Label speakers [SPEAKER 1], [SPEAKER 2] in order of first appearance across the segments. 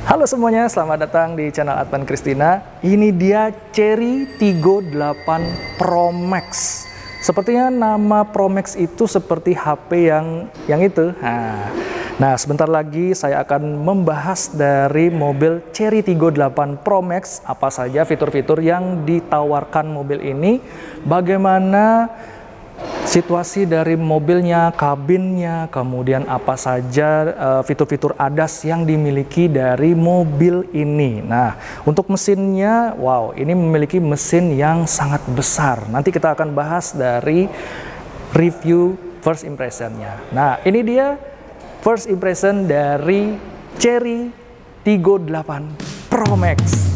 [SPEAKER 1] Halo semuanya, selamat datang di channel Advan Christina. Ini dia Cherry Tiggo 8 Pro Max. Sepertinya nama Pro Max itu seperti HP yang itu. Nah, sebentar lagi saya akan membahas dari mobil Cherry Tiggo 8 Pro Max. Apa saja fitur-fitur yang ditawarkan mobil ini, bagaimana situasi dari mobilnya, kabinnya, kemudian apa saja fitur-fitur ADAS yang dimiliki dari mobil ini. Nah, untuk mesinnya, wow, ini memiliki mesin yang sangat besar. Nanti kita akan bahas dari review first impression-nya. Nah, ini dia first impression dari Cherry Tiggo 8 Pro Max.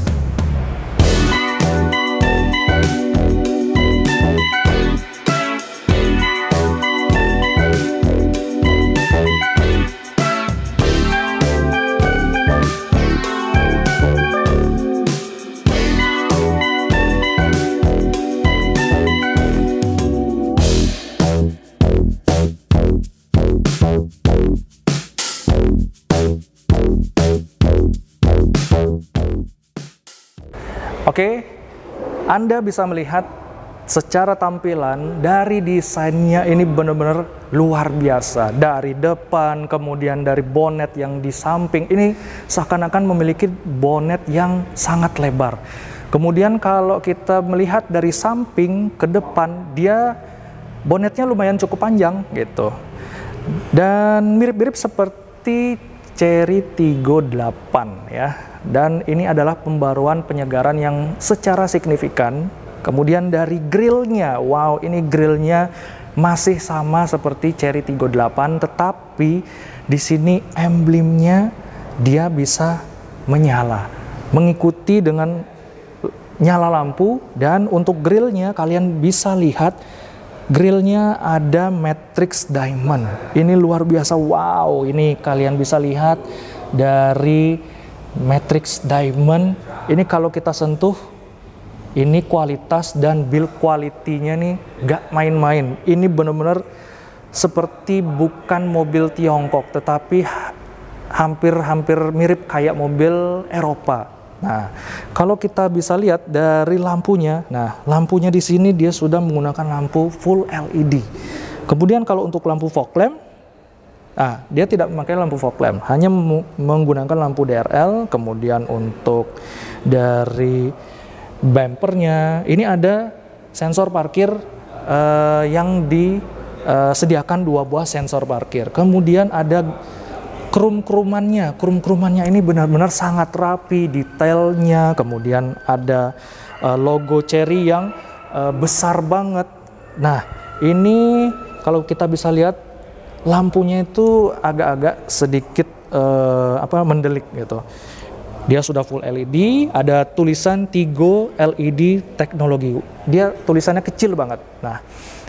[SPEAKER 1] Oke, Anda bisa melihat secara tampilan dari desainnya ini benar-benar luar biasa. Dari depan, kemudian dari bonet yang di samping, ini seakan-akan memiliki bonet yang sangat lebar. Kemudian kalau kita melihat dari samping ke depan, dia bonetnya lumayan cukup panjang gitu. Dan mirip-mirip seperti Cherry Tiggo 8 ya. Dan ini adalah pembaruan penyegaran yang secara signifikan. Kemudian dari grillnya, wow, ini grillnya masih sama seperti Cherry Tiggo 8, tetapi di sini emblemnya dia bisa menyala, mengikuti dengan nyala lampu. Dan untuk grillnya kalian bisa lihat, grillnya ada matrix diamond. Ini luar biasa, wow, ini kalian bisa lihat dari matrix diamond. Ini kalau kita sentuh, ini kualitas dan build quality-nya nih gak main-main. Ini benar-benar seperti bukan mobil Tiongkok, tetapi hampir mirip kayak mobil Eropa. Nah, kalau kita bisa lihat dari lampunya, nah lampunya di sini dia sudah menggunakan lampu full LED. Kemudian kalau untuk lampu fog lamp, nah, dia tidak memakai lampu fog lamp, hanya menggunakan lampu DRL. Kemudian untuk dari bumpernya, ini ada sensor parkir yang disediakan 2 buah sensor parkir. Kemudian ada krum-krumannya ini benar-benar sangat rapi detailnya. Kemudian ada logo Cherry yang besar banget. Nah, ini kalau kita bisa lihat, lampunya itu agak-agak sedikit mendelik gitu. Dia sudah full LED, ada tulisan Tiggo LED teknologi. Dia tulisannya kecil banget. Nah,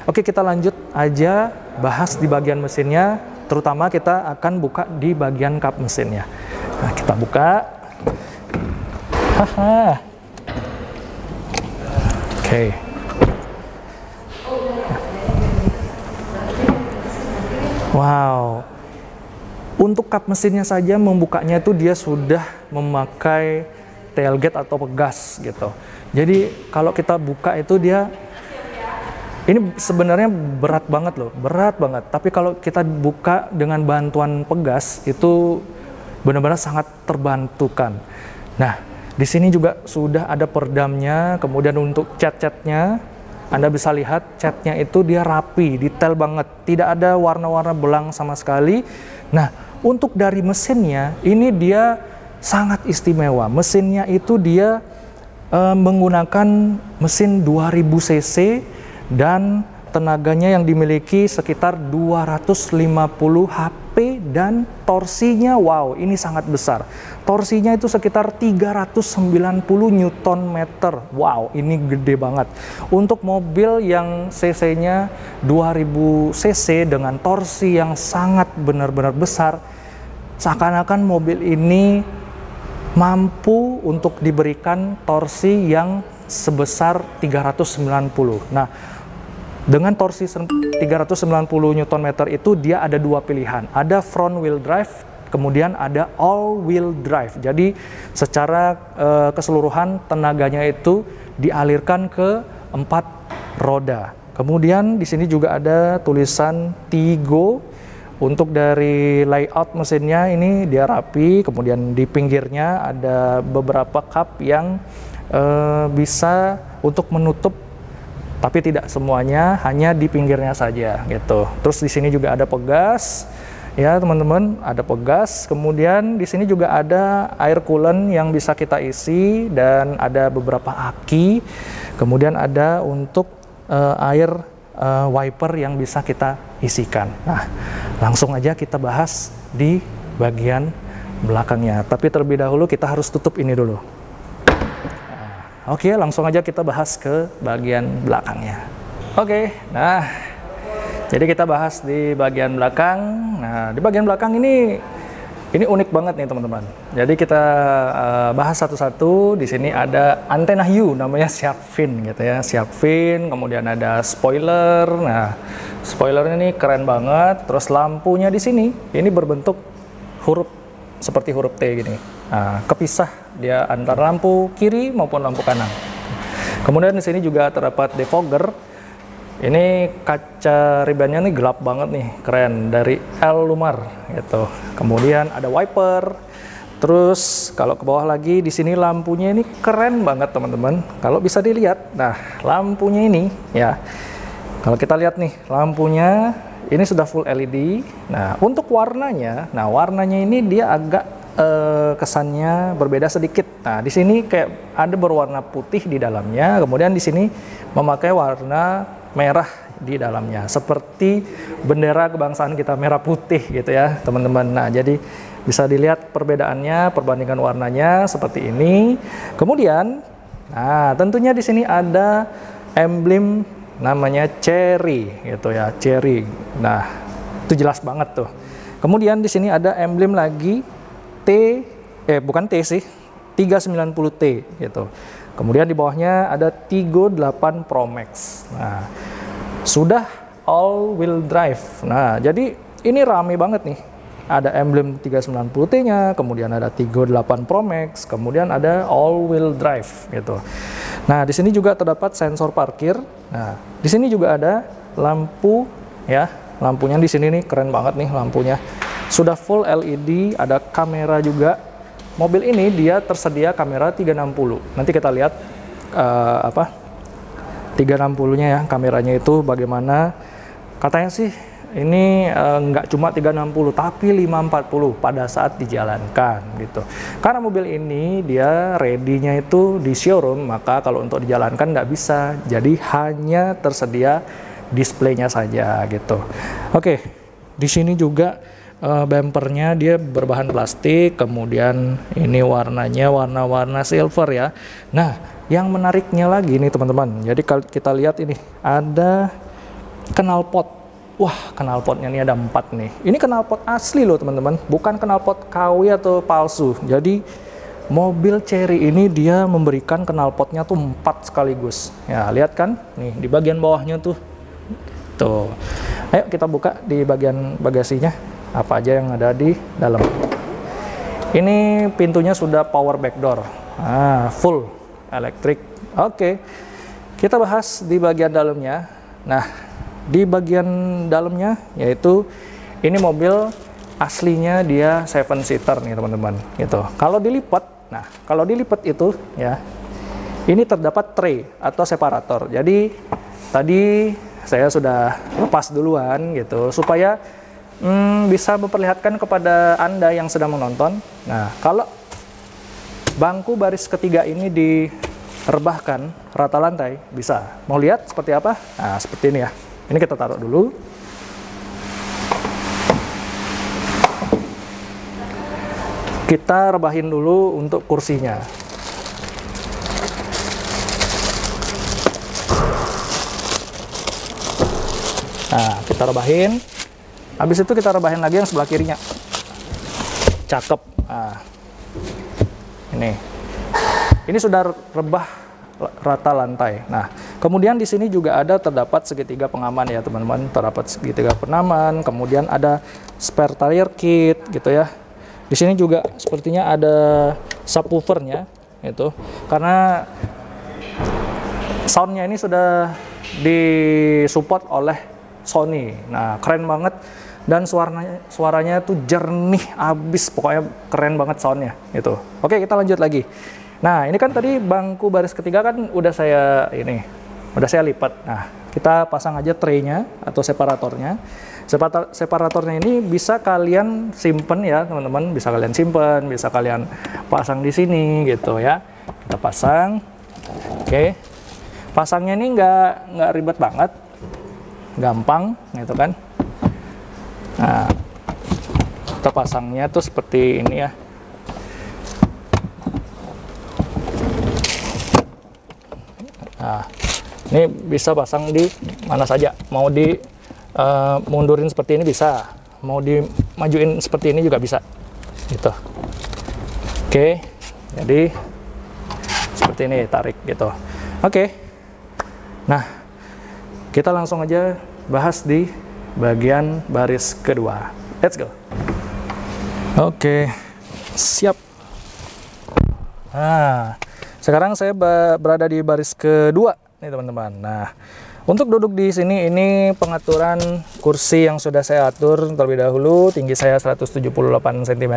[SPEAKER 1] oke, kita lanjut aja bahas di bagian mesinnya. Terutama kita akan buka di bagian kap mesinnya. Nah, kita buka. Oke. Wow, untuk kap mesinnya saja membukanya itu dia sudah memakai tailgate atau pegas gitu. Jadi kalau kita buka itu dia, ini sebenarnya berat banget loh, berat banget. Tapi kalau kita buka dengan bantuan pegas itu benar-benar sangat terbantukan. Nah, di sini juga sudah ada peredamnya. Kemudian untuk cat-catnya, Anda bisa lihat catnya itu dia rapi, detail banget, tidak ada warna-warna belang sama sekali. Nah, untuk dari mesinnya ini dia sangat istimewa. Mesinnya itu dia menggunakan mesin 2000 cc dan tenaganya yang dimiliki sekitar 250 HP dan torsinya, wow, ini sangat besar. Torsinya itu sekitar 390 Nm. Wow, ini gede banget. Untuk mobil yang cc-nya 2000 cc dengan torsi yang sangat benar-benar besar, seakan-akan mobil ini mampu untuk diberikan torsi yang sebesar 390. Nah, dengan torsi 390 Nm itu dia ada 2 pilihan. Ada front wheel drive kemudian ada all wheel drive. Jadi secara keseluruhan tenaganya itu dialirkan ke 4 roda. Kemudian di sini juga ada tulisan Tigo. Untuk dari layout mesinnya ini dia rapi, kemudian di pinggirnya ada beberapa cup yang bisa untuk menutup, tapi tidak semuanya, hanya di pinggirnya saja gitu. Terus di sini juga ada pegas, ya teman-teman, ada pegas. Kemudian di sini juga ada air coolant yang bisa kita isi dan ada beberapa aki. Kemudian ada untuk air wiper yang bisa kita isikan. Nah, langsung aja kita bahas di bagian belakangnya. Tapi terlebih dahulu kita harus tutup ini dulu. Oke, langsung aja kita bahas ke bagian belakangnya. Oke, nah jadi kita bahas di bagian belakang. Nah, di bagian belakang ini unik banget nih teman-teman. Jadi kita bahas satu-satu. Di sini ada antena hiu namanya shark fin gitu ya, shark fin. Kemudian ada spoiler. Nah, spoiler ini keren banget. Terus lampunya di sini ini berbentuk huruf seperti huruf T gini. Nah, kepisah dia antar lampu kiri maupun lampu kanan. Kemudian di sini juga terdapat defogger. Ini kaca ribannya nih gelap banget nih, keren, dari L-Lumar gitu. Kemudian ada wiper. Terus kalau ke bawah lagi di sini lampunya ini keren banget teman-teman. Kalau bisa dilihat, nah lampunya ini ya. Kalau kita lihat nih lampunya ini sudah full LED. Nah untuk warnanya, ini dia agak kesannya berbeda sedikit. Nah di sini kayak ada berwarna putih di dalamnya. Kemudian di sini memakai warna merah di dalamnya, seperti bendera kebangsaan kita, merah putih gitu ya teman-teman. Nah jadi bisa dilihat perbedaannya, perbandingan warnanya seperti ini. Kemudian nah tentunya di sini ada emblem namanya Chery gitu ya, Chery. Nah itu jelas banget tuh. Kemudian di sini ada emblem lagi bukan T sih, 390T gitu. Kemudian di bawahnya ada Tigo 8 Pro Max. Nah, sudah all wheel drive. Nah, jadi ini rame banget nih. Ada emblem 390T-nya, kemudian ada Tigo 8 Pro Max, kemudian ada all wheel drive gitu. Nah, di sini juga terdapat sensor parkir. Nah, di sini juga ada lampu ya. Lampunya di sini nih keren banget nih lampunya. Sudah full LED, ada kamera juga. Mobil ini dia tersedia kamera 360. Nanti kita lihat 360-nya ya, kameranya itu bagaimana. Katanya sih ini nggak cuma 360 tapi 540 pada saat dijalankan gitu. Karena mobil ini dia ready-nya itu di showroom, maka kalau untuk dijalankan nggak bisa. Jadi hanya tersedia displaynya saja gitu. Oke, di sini juga bumpernya dia berbahan plastik, kemudian ini warnanya warna-warna silver ya. Nah, yang menariknya lagi nih teman-teman, jadi kalau kita lihat ini ada knalpot. Wah, knalpotnya ini ada 4 nih. Ini knalpot asli loh teman-teman, bukan knalpot KW atau palsu. Jadi mobil Chery ini dia memberikan knalpotnya tuh 4 sekaligus. Ya, lihat kan? Nih di bagian bawahnya tuh. Tuh. Ayo kita buka di bagian bagasinya. Apa aja yang ada di dalam. Ini pintunya sudah power back door. Full elektrik. Oke. Kita bahas di bagian dalamnya. Nah, di bagian dalamnya yaitu ini mobil aslinya dia 7-seater nih teman-teman gitu. Kalau dilipat itu ya, ini terdapat tray atau separator. Jadi tadi saya sudah lepas duluan gitu supaya bisa memperlihatkan kepada Anda yang sedang menonton. Nah, kalau bangku baris ketiga ini direbahkan rata lantai, bisa. Mau lihat seperti apa? Nah, seperti ini ya. Ini kita taruh dulu. Kita rebahin dulu untuk kursinya. Nah, kita rebahin. Habis itu kita rebahin lagi yang sebelah kirinya. Cakep. Nah, ini sudah rebah rata lantai. Nah, kemudian di sini juga terdapat segitiga pengaman ya teman-teman. Terdapat segitiga pengaman. Kemudian ada spare tire kit gitu ya. Di sini juga sepertinya ada subwoofernya itu, karena soundnya ini sudah disupport oleh Sony. Nah, keren banget, dan suaranya tuh jernih abis, pokoknya keren banget soundnya itu. Oke, kita lanjut lagi. Nah, ini kan tadi bangku baris ketiga kan udah saya lipat. Nah, kita pasang aja tray-nya atau separatornya. Separatornya ini bisa kalian simpen ya teman-teman, bisa kalian simpen, bisa kalian pasang di sini gitu ya. Kita pasang. Oke. Pasangnya ini nggak ribet banget, gampang gitu kan. Nah, kita pasangnya tuh seperti ini ya. Nah, ini bisa pasang di mana saja. Mau di mundurin seperti ini bisa, mau dimajuin seperti ini juga bisa, gitu. Oke, jadi seperti ini, tarik gitu. Oke, nah kita langsung aja bahas di bagian baris kedua. Let's go. Oke, siap. Nah, sekarang saya berada di baris kedua nih teman-teman. Nah, untuk duduk di sini ini pengaturan kursi yang sudah saya atur terlebih dahulu. Tinggi saya 178 cm.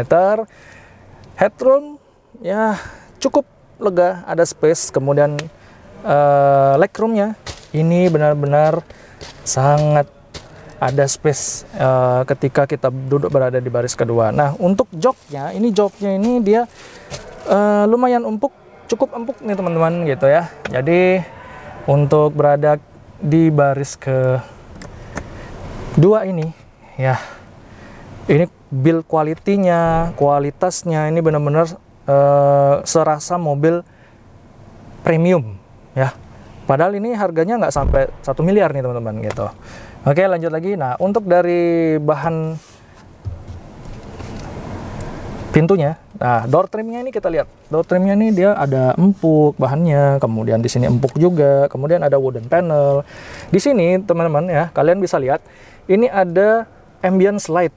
[SPEAKER 1] Headroom ya cukup lega, ada space. Kemudian legroomnya ini benar-benar sangat ada space ketika kita duduk berada di baris kedua. Nah, untuk joknya ini dia lumayan empuk. Cukup empuk nih teman-teman gitu ya. Jadi untuk berada di baris kedua ini ya, ini build quality-nya, kualitasnya ini benar-benar serasa mobil premium ya. Padahal ini harganya nggak sampai 1 miliar nih teman-teman gitu. Oke, lanjut lagi. Nah, untuk dari bahan pintunya, nah door trimnya ini kita lihat, door trimnya ini dia ada empuk bahannya, kemudian di sini empuk juga, kemudian ada wooden panel. Di sini teman-teman ya, kalian bisa lihat ini ada ambience light.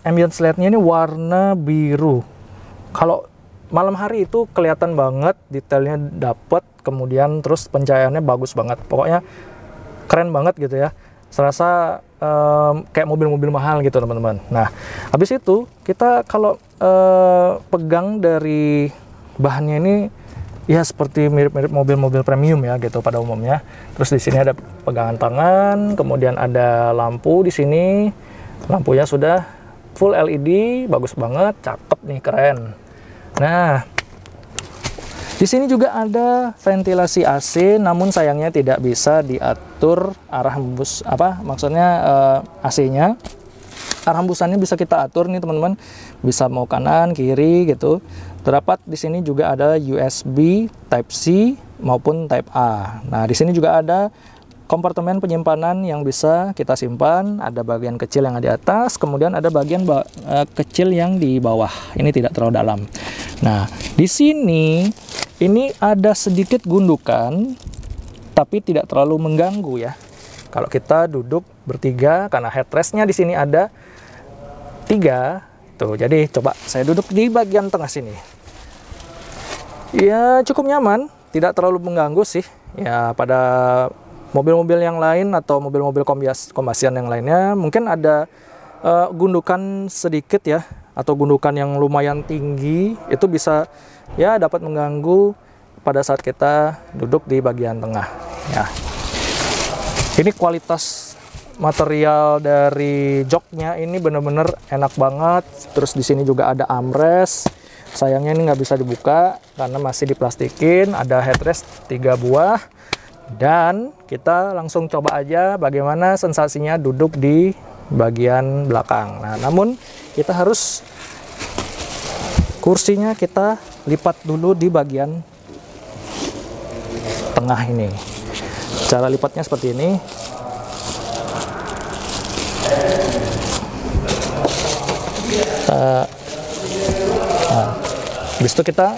[SPEAKER 1] Ambience lightnya ini warna biru. Kalau malam hari itu kelihatan banget, detailnya dapat, kemudian terus pencahayaannya bagus banget. Pokoknya keren banget gitu ya. Serasa kayak mobil-mobil mahal gitu teman-teman. Nah, habis itu kita kalau pegang dari bahannya ini ya seperti mirip-mirip mobil-mobil premium ya gitu pada umumnya. Terus di sini ada pegangan tangan, kemudian ada lampu di sini. Lampunya sudah full LED, bagus banget, cakep nih, keren. Nah, di sini juga ada ventilasi AC, namun sayangnya tidak bisa diatur arah hembus, AC-nya. Arah hembusannya bisa kita atur nih teman-teman, bisa mau kanan, kiri gitu. Terdapat di sini juga ada USB Type C maupun Type A. Nah, di sini juga ada kompartemen penyimpanan yang bisa kita simpan. Ada bagian kecil yang di atas, kemudian ada bagian kecil yang di bawah. Ini tidak terlalu dalam. Nah, di sini ini ada sedikit gundukan, tapi tidak terlalu mengganggu ya. Kalau kita duduk bertiga, karena headrestnya di sini ada 3, tuh. Jadi coba saya duduk di bagian tengah sini. Ya cukup nyaman, tidak terlalu mengganggu sih. Ya pada mobil-mobil yang lain atau mobil-mobil kombasian yang lainnya, mungkin ada gundukan sedikit ya, atau gundukan yang lumayan tinggi, itu bisa ya dapat mengganggu pada saat kita duduk di bagian tengah ya. Ini kualitas material dari joknya ini benar-benar enak banget. Terus di sini juga ada armrest, sayangnya ini nggak bisa dibuka karena masih diplastikin. Ada headrest 3 buah, dan kita langsung coba aja bagaimana sensasinya duduk di bagian belakang. Nah, namun kita harus kursinya kita lipat dulu di bagian tengah ini. Cara lipatnya seperti ini. Nah, habis itu kita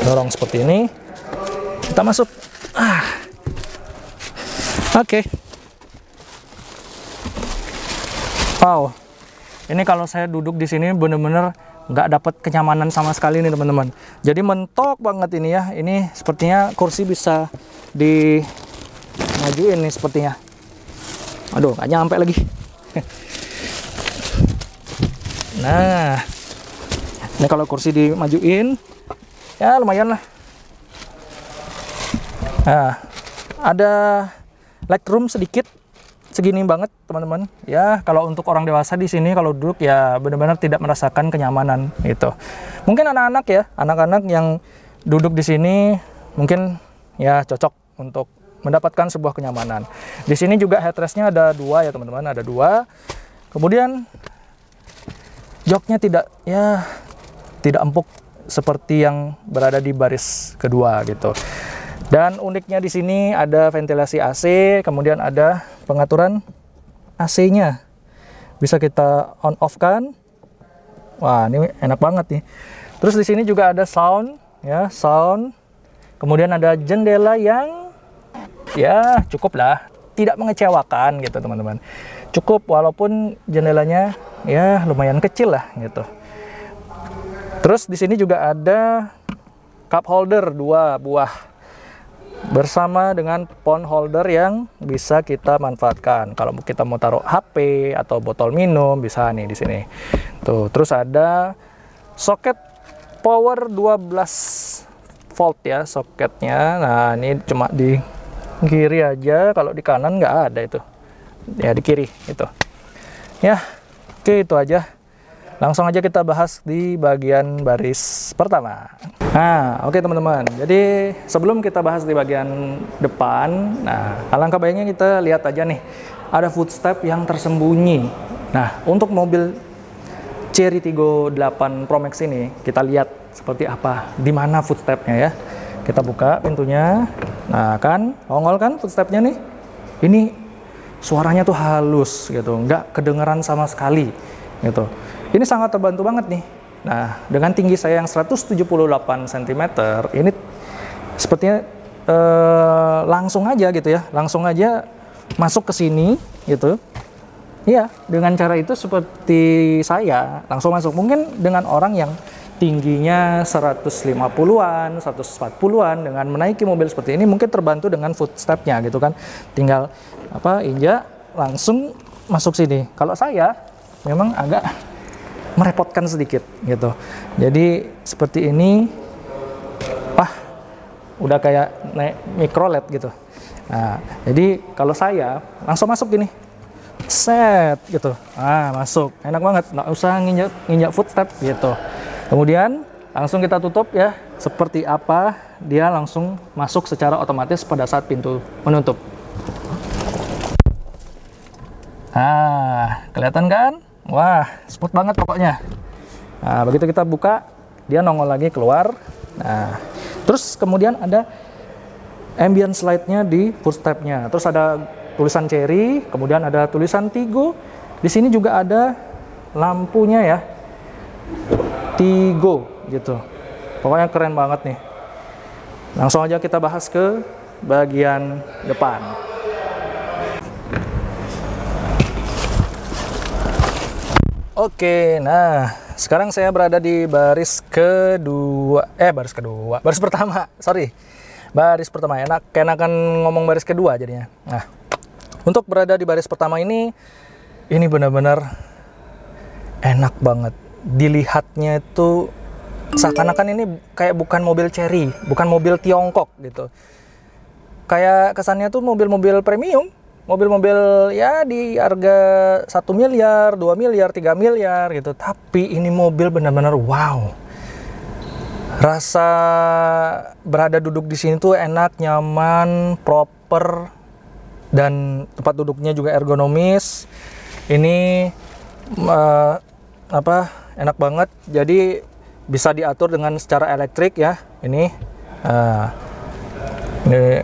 [SPEAKER 1] dorong seperti ini. Kita masuk. Oke. Wow. Ini kalau saya duduk di sini bener-bener nggak dapat kenyamanan sama sekali nih teman-teman. Jadi mentok banget ini ya. Ini sepertinya kursi bisa dimajuin nih sepertinya. Aduh, nggak nyampe lagi. Nah, ini kalau kursi dimajuin, ya lumayan lah. Nah, ada legroom sedikit, segini banget teman-teman. Ya, kalau untuk orang dewasa di sini kalau duduk ya benar-benar tidak merasakan kenyamanan gitu. Mungkin anak-anak ya, anak-anak yang duduk di sini mungkin ya cocok untuk mendapatkan sebuah kenyamanan. Di sini juga headrestnya ada 2 ya teman-teman, ada 2. Kemudian joknya tidak empuk seperti yang berada di baris kedua gitu. Dan uniknya di sini ada ventilasi AC, kemudian ada pengaturan AC-nya. Bisa kita on off kan. Wah, ini enak banget nih. Terus di sini juga ada sound ya, sound. Kemudian ada jendela yang ya cukup lah, tidak mengecewakan gitu teman-teman. Cukup walaupun jendelanya ya lumayan kecil lah gitu. Terus di sini juga ada cup holder 2 buah bersama dengan phone holder yang bisa kita manfaatkan. Kalau kita mau taruh HP atau botol minum bisa nih di sini. Tuh, terus ada soket power 12 volt ya soketnya. Nah, ini cuma di kiri aja, kalau di kanan nggak ada itu. Ya di kiri itu. Ya, oke itu aja. Langsung aja kita bahas di bagian baris pertama. Nah, oke teman-teman. Jadi sebelum kita bahas di bagian depan, nah alangkah baiknya kita lihat aja nih. Ada footstep yang tersembunyi. Nah, untuk mobil Chery Tiggo 8 Pro Max ini, kita lihat seperti apa, di mana footstepnya ya. Kita buka pintunya. Nah kan, ongol kan footstepnya nih. Ini suaranya tuh halus gitu, nggak kedengeran sama sekali gitu. Ini sangat terbantu banget nih. Nah, dengan tinggi saya yang 178 cm, ini sepertinya langsung aja gitu ya, langsung aja masuk ke sini gitu. Iya, dengan cara itu seperti saya langsung masuk. Mungkin dengan orang yang tingginya 150-an, 140-an dengan menaiki mobil seperti ini mungkin terbantu dengan footstepnya gitu kan. Tinggal injak langsung masuk sini. Kalau saya memang agak merepotkan sedikit gitu. Jadi seperti ini, udah kayak naik mikrolet gitu. Nah, jadi kalau saya langsung masuk gini, set gitu. Masuk, enak banget, nggak usah nginjak footstep gitu. Kemudian langsung kita tutup ya, seperti apa dia langsung masuk secara otomatis pada saat pintu menutup. Kelihatan kan? Wah, smooth banget pokoknya. Nah, begitu kita buka, dia nongol lagi keluar. Nah, terus kemudian ada ambient slide-nya di footstep-nya. Terus ada tulisan Chery, kemudian ada tulisan Tiggo. Di sini juga ada lampunya ya. Tiggo gitu. Pokoknya keren banget nih. Langsung aja kita bahas ke bagian depan. Oke, nah sekarang saya berada di baris pertama, sorry. Baris pertama, enakan ngomong baris kedua jadinya. Nah, untuk berada di baris pertama ini benar-benar enak banget. Dilihatnya itu seakan-akan ini kayak bukan mobil Chery, bukan mobil Tiongkok gitu. Kayak kesannya tuh mobil-mobil premium. Mobil-mobil ya di harga 1 miliar, 2 miliar, 3 miliar gitu. Tapi ini mobil benar-benar wow. Rasa berada duduk di sini tuh enak, nyaman, proper, dan tempat duduknya juga ergonomis. Ini enak banget. Jadi bisa diatur dengan secara elektrik ya. Ini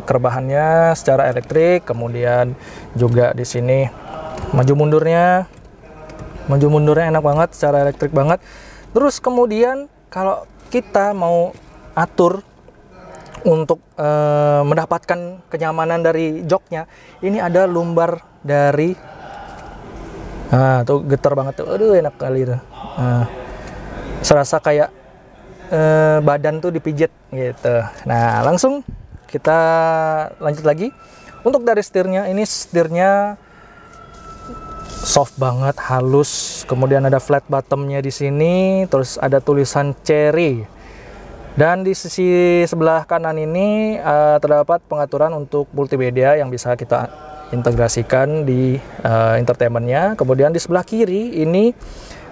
[SPEAKER 1] kerebahannya secara elektrik, kemudian juga di sini maju mundurnya enak banget, secara elektrik banget. Terus kemudian kalau kita mau atur untuk mendapatkan kenyamanan dari joknya, ini ada lumbar dari Nah, tuh getar banget tuh. Aduh, enak kali tuh. Nah, serasa kayak badan tuh dipijit gitu. Nah, langsung kita lanjut lagi. Untuk dari setirnya, ini setirnya soft banget, halus. Kemudian ada flat bottomnya di sini, terus ada tulisan Cherry. Dan di sisi sebelah kanan ini terdapat pengaturan untuk multimedia yang bisa kita integrasikan di entertainmentnya. Kemudian di sebelah kiri ini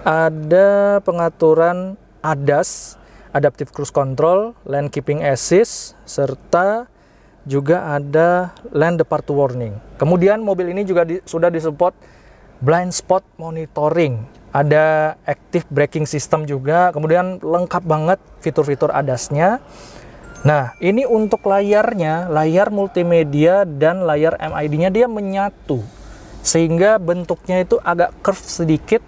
[SPEAKER 1] ada pengaturan ADAS, Adaptive Cruise Control, Lane Keeping Assist, serta juga ada Lane Departure Warning. Kemudian mobil ini juga sudah disupport Blind Spot Monitoring, ada Active Braking System juga, kemudian lengkap banget fitur-fitur ADAS-nya. Nah, ini untuk layarnya, layar multimedia dan layar MID-nya dia menyatu, sehingga bentuknya itu agak curve sedikit,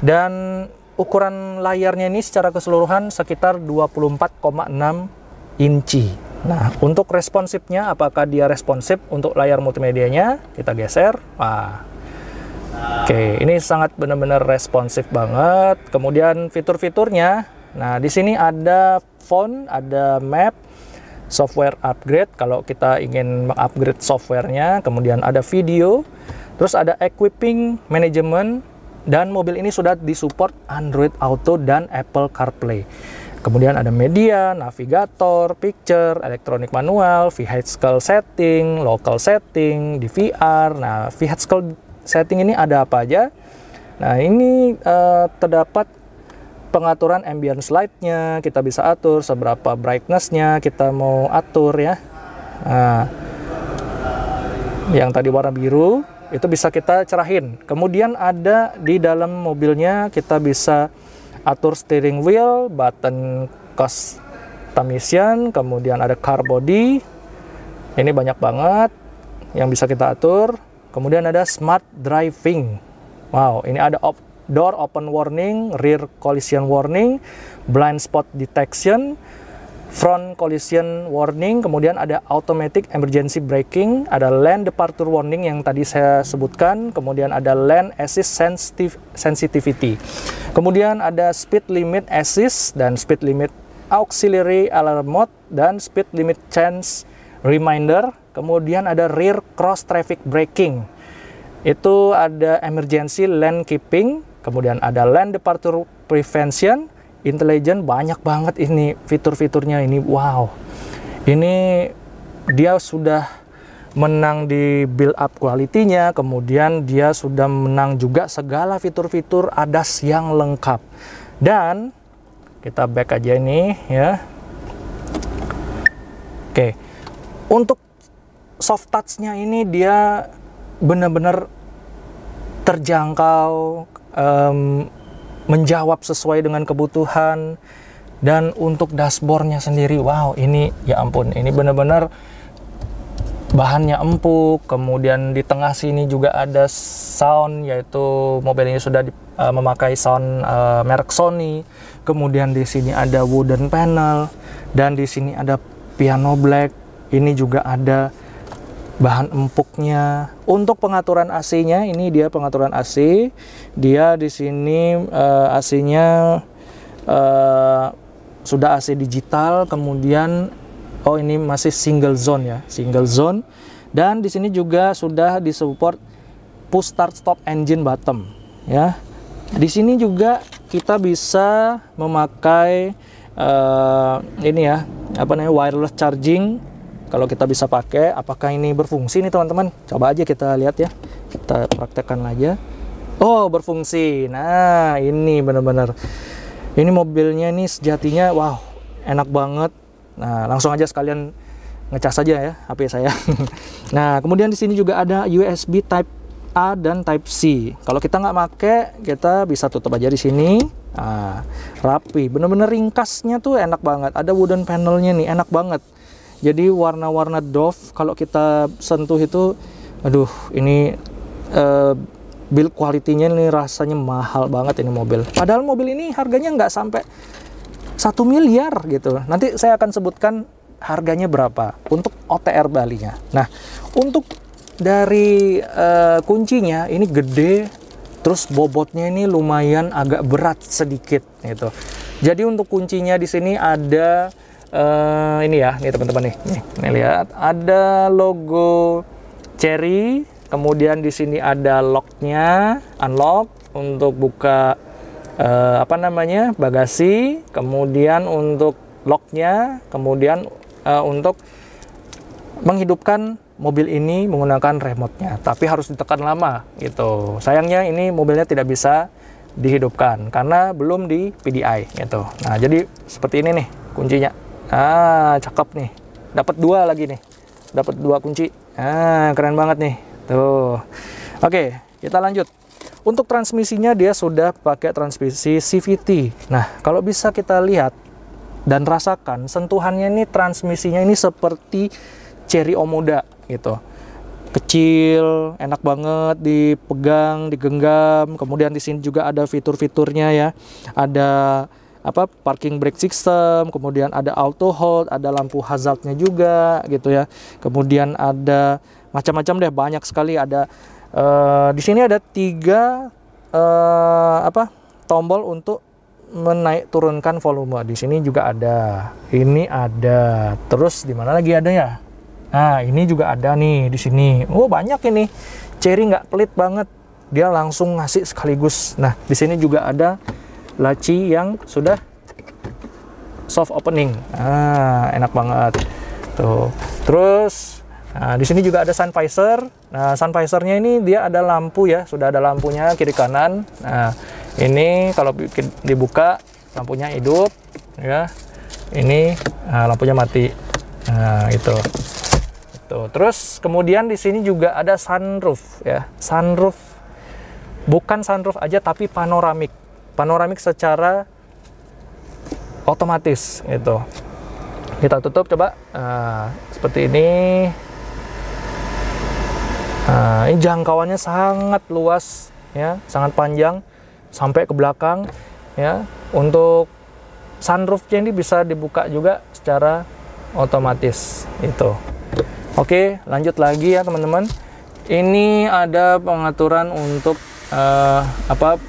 [SPEAKER 1] dan ukuran layarnya ini secara keseluruhan sekitar 24,6 inci. Nah, untuk responsifnya, apakah dia responsif untuk layar multimedianya? Kita geser. Wah, oke, ini sangat benar-benar responsif banget. Kemudian fitur-fiturnya, nah di sini ada phone, ada map, software upgrade kalau kita ingin mengupgrade softwarenya. Kemudian ada video, terus ada equipping management, dan mobil ini sudah disupport Android Auto dan Apple CarPlay. Kemudian ada media, navigator, picture, elektronik manual, vehicle setting, local setting, DVR. Nah, vehicle setting ini ada apa aja? Nah, ini terdapat pengaturan ambience light-nya, kita bisa atur seberapa brightness-nya kita mau atur ya. Nah, yang tadi warna biru itu bisa kita cerahin. Kemudian ada di dalam mobilnya kita bisa atur steering wheel, button customization, kemudian ada car body. Ini banyak banget yang bisa kita atur. Kemudian ada smart driving. Wow, ini ada door open warning, rear collision warning, blind spot detection, front collision warning, kemudian ada automatic emergency braking, ada lane departure warning yang tadi saya sebutkan, kemudian ada lane assist sensitivity, kemudian ada speed limit assist dan speed limit auxiliary alarm mode dan speed limit change reminder, kemudian ada rear cross traffic braking, itu ada emergency lane keeping, kemudian ada lane departure prevention, intelligent. Banyak banget ini fitur-fiturnya ini. Wow, ini dia sudah menang di build up quality-nya, kemudian dia sudah menang juga segala fitur-fitur ADAS yang lengkap. Dan kita back aja ini ya. Oke, untuk soft touch-nya ini dia benar-benar terjangkau, menjawab sesuai dengan kebutuhan. Dan untuk dashboardnya sendiri, wow, ini ya ampun, ini benar-benar bahannya empuk. Kemudian di tengah sini juga ada sound, yaitu mobil ini sudah memakai sound merek Sony. Kemudian di sini ada wooden panel, dan di sini ada piano black. Ini juga ada bahan empuknya. Untuk pengaturan AC-nya, ini dia pengaturan AC. Dia di sini AC-nya sudah AC digital. Kemudian oh, ini masih single zone ya, single zone. Dan di sini juga sudah disupport push start stop engine button ya. Di sini juga kita bisa memakai ini ya, apa namanya, wireless charging. Kalau kita bisa pakai, apakah ini berfungsi nih teman-teman? Coba aja kita lihat ya, kita praktekkan aja. Oh, berfungsi. Nah, ini benar-benar, ini mobilnya ini sejatinya, wow, enak banget. Nah, langsung aja sekalian ngecas aja ya HP saya. Nah, kemudian di sini juga ada USB Type A dan Type C. Kalau kita nggak pakai, kita bisa tutup aja di sini. Nah, rapi, bener-bener ringkasnya tuh enak banget. Ada wooden panelnya nih, enak banget. Jadi warna-warna doff kalau kita sentuh itu, aduh, ini build quality-nya ini rasanya mahal banget ini mobil. Padahal mobil ini harganya nggak sampai 1 miliar gitu. Nanti saya akan sebutkan harganya berapa untuk OTR Bali-nya. Nah, untuk dari kuncinya ini gede, Terus bobotnya ini lumayan agak berat sedikit gitu. Jadi untuk kuncinya di sini ada ini ya, nih teman-teman nih lihat ada logo Chery. Kemudian di sini ada locknya, unlock untuk buka apa namanya bagasi. Kemudian untuk locknya, kemudian untuk menghidupkan mobil ini menggunakan remote-nya, tapi harus ditekan lama gitu. Sayangnya ini mobilnya tidak bisa dihidupkan karena belum di PDI gitu. Nah, jadi seperti ini nih kuncinya. Cakep nih. Dapat 2 lagi nih. Dapat 2 kunci. Keren banget nih. Tuh. Oke, kita lanjut. Untuk transmisinya dia sudah pakai transmisi CVT. Nah, kalau bisa kita lihat dan rasakan sentuhannya ini, transmisinya ini seperti Chery Omoda gitu. Kecil, enak banget dipegang, digenggam. Kemudian di sini juga ada fitur-fiturnya ya. Ada parking brake system, kemudian ada auto hold, ada lampu hazardnya juga gitu ya. Kemudian ada macam-macam deh, banyak sekali. Ada di sini ada 3 tombol untuk menaik turunkan volume. Di sini juga ada. Ini ada. Terus di mana lagi ada ya? Nah, ini juga ada nih di sini. Oh, banyak ini. Chery nggak pelit banget. Dia langsung ngasih sekaligus. Nah, di sini juga ada laci yang sudah soft opening. Enak banget. Tuh. Terus di sini juga ada sun visor. Nah, sun visornya ini dia ada lampu ya, sudah ada lampunya kiri kanan. Nah, ini kalau dibuka lampunya hidup ya. Ini lampunya mati. Nah, itu. Terus kemudian di sini juga ada sunroof ya. Sunroof bukan sunroof aja tapi panoramik. Panoramik secara otomatis gitu. Kita tutup coba. Seperti ini. Ini jangkauannya sangat luas ya, sangat panjang sampai ke belakang ya. Untuk sunroofnya ini bisa dibuka juga secara otomatis itu. Oke, lanjut lagi ya teman-teman. Ini ada pengaturan untuk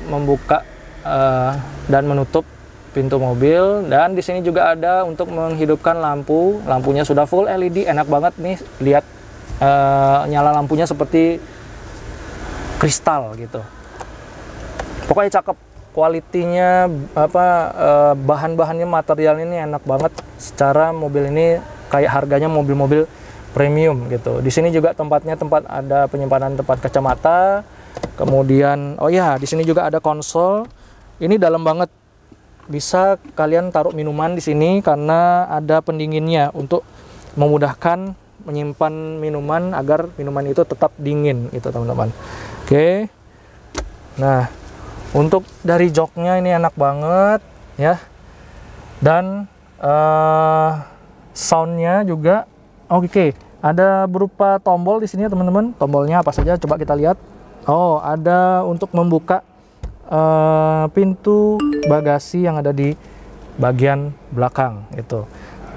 [SPEAKER 1] membuka dan menutup pintu mobil, dan di sini juga ada untuk menghidupkan lampu. Lampunya sudah full LED, enak banget nih. Lihat nyala lampunya seperti kristal gitu. Pokoknya cakep. Kualitinya bahan-bahannya, material ini enak banget. Secara mobil ini kayak harganya mobil-mobil premium gitu. Di sini juga tempat ada penyimpanan tempat kacamata. Kemudian di sini juga ada konsol. Ini dalam banget. Bisa kalian taruh minuman di sini karena ada pendinginnya untuk memudahkan menyimpan minuman agar minuman itu tetap dingin gitu teman-teman. Oke. Nah, untuk dari joknya ini enak banget ya. Dan soundnya juga oke. Ada berupa tombol di sini ya teman-teman. Tombolnya apa saja? Coba kita lihat. Oh, ada untuk membuka pintu bagasi yang ada di bagian belakang itu.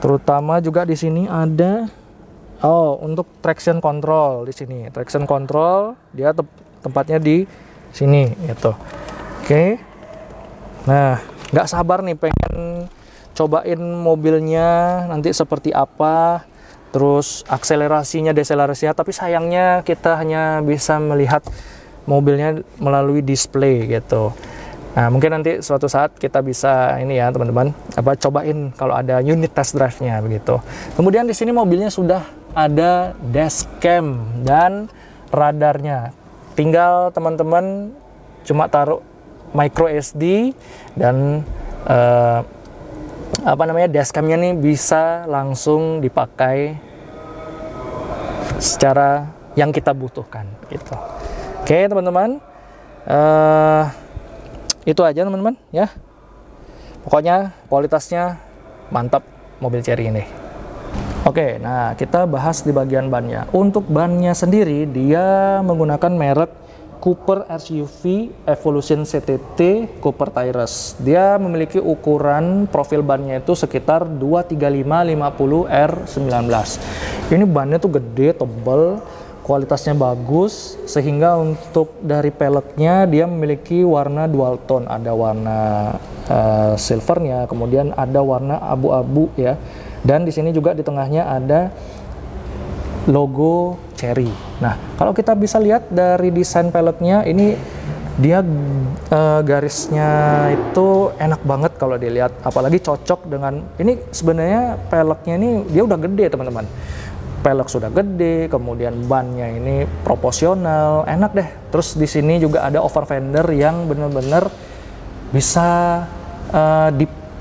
[SPEAKER 1] Terutama juga di sini ada untuk traction control di sini. Traction control dia tempatnya di sini gitu. Oke. Nah, nggak sabar nih pengen cobain mobilnya nanti seperti apa. Terus akselerasinya, deselerasinya, tapi sayangnya kita hanya bisa melihat mobilnya melalui display gitu. Nah, mungkin nanti suatu saat kita bisa ini ya teman-teman, cobain kalau ada unit test drive-nya begitu. Kemudian di sini mobilnya sudah ada dashcam dan radarnya. Tinggal teman-teman cuma taruh micro SD dan dashcamnya nih bisa langsung dipakai secara yang kita butuhkan gitu. Oke teman-teman, itu aja teman-teman ya. Pokoknya kualitasnya mantap mobil Chery ini. Oke, nah kita bahas di bagian bannya. Untuk bannya sendiri dia menggunakan merek Cooper SUV Evolution CTT Cooper Tires. Dia memiliki ukuran profil bannya itu sekitar 235/50 R19. Ini bannya tuh gede, tebal, kualitasnya bagus, sehingga untuk dari peleknya dia memiliki warna dual tone, ada warna silvernya, kemudian ada warna abu-abu ya, dan di sini juga di tengahnya ada logo Cherry. Nah, kalau kita bisa lihat dari desain peleknya ini, dia garisnya itu enak banget kalau dilihat, apalagi cocok dengan ini. Sebenarnya peleknya ini dia udah gede teman-teman, pelek sudah gede, kemudian bannya ini proporsional, enak deh. Terus di sini juga ada over fender yang bener-bener bisa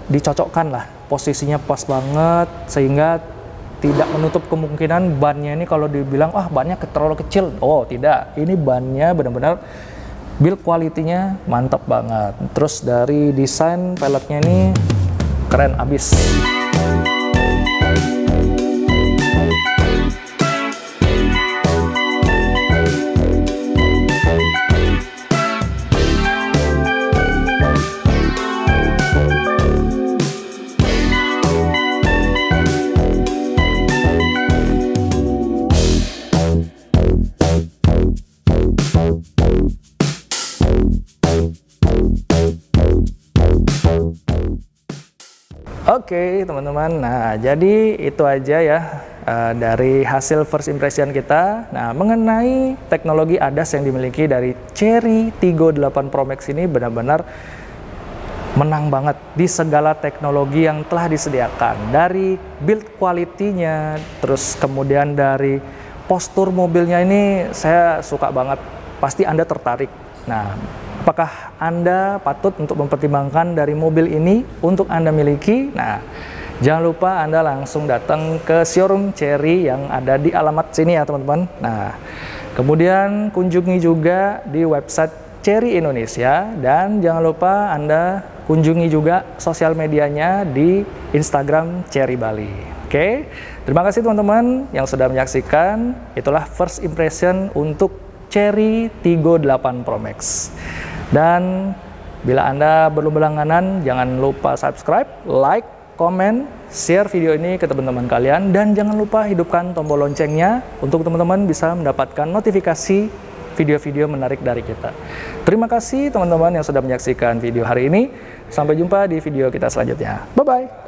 [SPEAKER 1] dicocokkan lah, posisinya pas banget, sehingga tidak menutup kemungkinan bannya ini kalau dibilang wah bannya terlalu kecil. Oh tidak, ini bannya benar-benar build quality-nya mantap banget. Terus dari desain peleknya ini keren abis. Oke teman-teman, nah jadi itu aja ya dari hasil first impression kita. Nah, mengenai teknologi ADAS yang dimiliki dari Cherry Tiggo 8 Pro Max ini benar-benar menang banget di segala teknologi yang telah disediakan. Dari build quality-nya, terus kemudian dari postur mobilnya ini saya suka banget, pasti Anda tertarik. Nah, apakah Anda patut untuk mempertimbangkan dari mobil ini untuk Anda miliki? Nah, jangan lupa Anda langsung datang ke showroom Cherry yang ada di alamat sini ya teman-teman. Nah, kemudian kunjungi juga di website Cherry Indonesia, dan jangan lupa Anda kunjungi juga sosial medianya di Instagram Cherry Bali. Oke, terima kasih teman-teman yang sudah menyaksikan. Itulah first impression untuk Cherry Tiggo 8 Pro Max. Dan bila Anda belum berlangganan, jangan lupa subscribe, like, komen, share video ini ke teman-teman kalian, dan jangan lupa hidupkan tombol loncengnya untuk teman-teman bisa mendapatkan notifikasi video-video menarik dari kita. Terima kasih teman-teman yang sudah menyaksikan video hari ini. Sampai jumpa di video kita selanjutnya. Bye-bye.